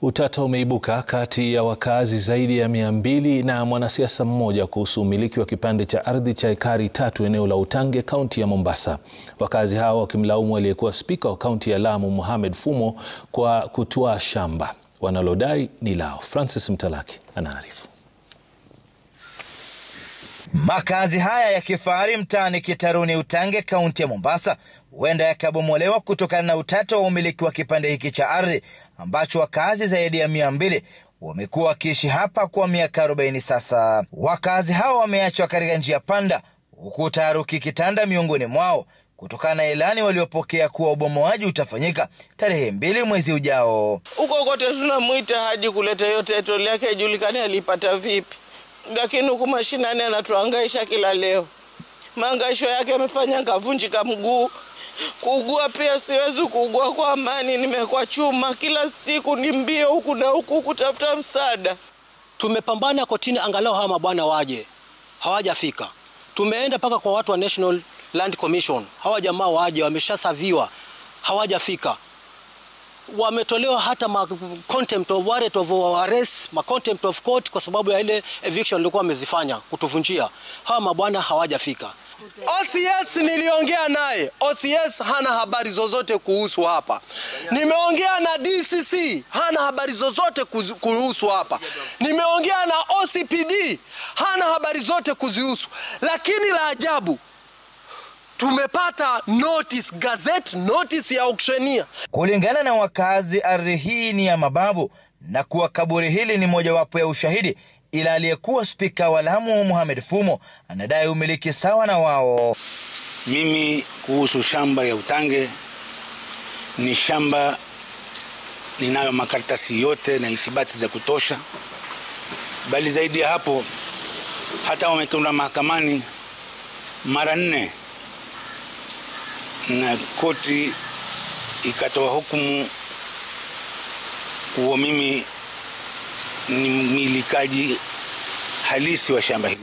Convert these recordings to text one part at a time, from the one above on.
Utata umeibuka kati ya wakazi zaidi ya 200 na mwanasiasa mmoja kuhusu umiliki wa kipande cha ardhi cha ekari 3 eneo la Utange, kaunti ya Mombasa. Wakazi hao wakimlaumu aliyekuwa spika wa kaunti ya Lamu Mohamed Fumo kwa kutwaa shamba wanalodai ni lao. Francis Mtalaki anaarifu. Makazi haya ya kifahari mtaani Kitaruni, Utange, kaunti ya Mombasa huenda yakabomolewa kutokana na utata wa umiliki wa kipande hiki cha ardhi ambacho wakazi zaidi ya 200 wamekuwa wakiishi hapa kwa miaka 40 sasa. Wakazi hao wameachwa katika njia panda, huku taharuki kitanda miongoni mwao kutokana na ilani waliopokea kuwa ubomoaji utafanyika tarehe 2 mwezi ujao. Huko kote tunamuita Haji kuleta yote title yake ijulikane alipata vipi. Lakini huku mashinani anatuhangaisha kila leo. Mahangaisho yake yamefanya ngavunjika mguu. Kuugua pia siwezi kuugua kwa amani, nimekuwa chuma kila siku ni mbio huku na huku kutafuta msaada. Tumepambana kotini angalau hawa mabwana waje. Hawajafika. Tumeenda paka kwa watu wa National Land Commission. Hawa jamaa waje, wameshasaviwa. Hawajafika. Wametolewa hata contempt of warrant of arrest, contempt of court kwa sababu ya ile eviction walikuwa wamezifanya kutuvunjia. Hawa mabwana hawajafika. OCS niliongea naye. OCS hana habari zozote kuhusu hapa. Nimeongea na DCC, hana habari zozote kuhusu hapa. Nimeongea na OCPD, hana habari zote kuzihusu. Lakini la ajabu, tumepata notice, gazette notice ya auctioneer. Kulingana na wakazi, ardhi hii ni ya mababu na kuwa kaburi hili ni mojawapo ya ushahidi, ila aliyekuwa spika wa Lamu Mohamed Fumo anadai umiliki sawa na wao. Mimi kuhusu shamba ya Utange, ni shamba ninayo makaratasi yote na ithibati za kutosha. Bali zaidi ya hapo, hata wamekwenda mahakamani mara 4 na koti ikatoa hukumu kuwa mimi ni mmilikaji halisi wa shamba hili.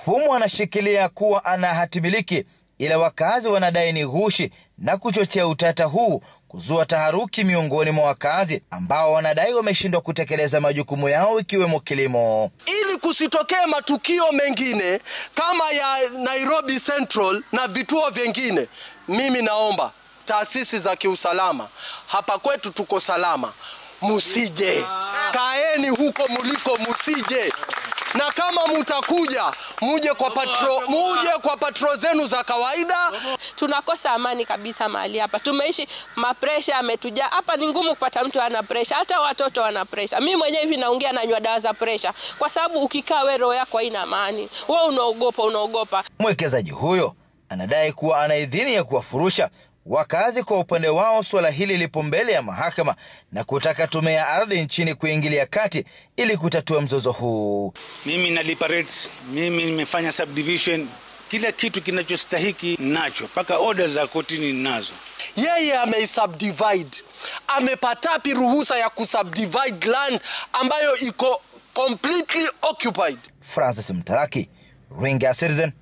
Fumo anashikilia kuwa ana hatimiliki, ila wakazi wanadai ni ghushi na kuchochea utata huu kuzua taharuki miongoni mwa wakazi ambao wanadai wameshindwa kutekeleza majukumu yao ikiwemo kilimo. Ili kusitokee matukio mengine kama ya Nairobi Central na vituo vingine, mimi naomba taasisi za kiusalama, hapa kwetu tuko salama, musije. Kaeni huko muliko, musije. Na kama mutakuja, muje kwa patrol zenu za kawaida. Tunakosa amani kabisa mahali hapa. Tumeishi mapresha ametuja. Hapa ni ngumu kupata mtu ana presha, hata watoto wana presha. Mimi mwenyewe hivi naongea na nywa dawa za presha kwa sababu ukikaa wewe roho yako haina amani. Wewe unaogopa. Mwekezaji huyo anadai kuwa ana idhini ya kuwafurusha wakazi. Kwa upande wao, swala hili lipo mbele ya mahakama na kutaka tume ya ardhi nchini kuingilia kati ili kutatua mzozo huu. Mimi nalipa rates, mimi nimefanya subdivision, kila kitu kinachostahiki nacho, paka orders za kotini nazo. Yeye ameisubdivide. Amepatapi ruhusa ya kusubdivide land ambayo iko completely occupied. Francis Mtalaki, Ringa Citizen,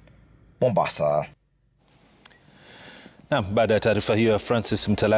Mombasa. Baada ya taarifa hiyo ya Francis Mtalaki.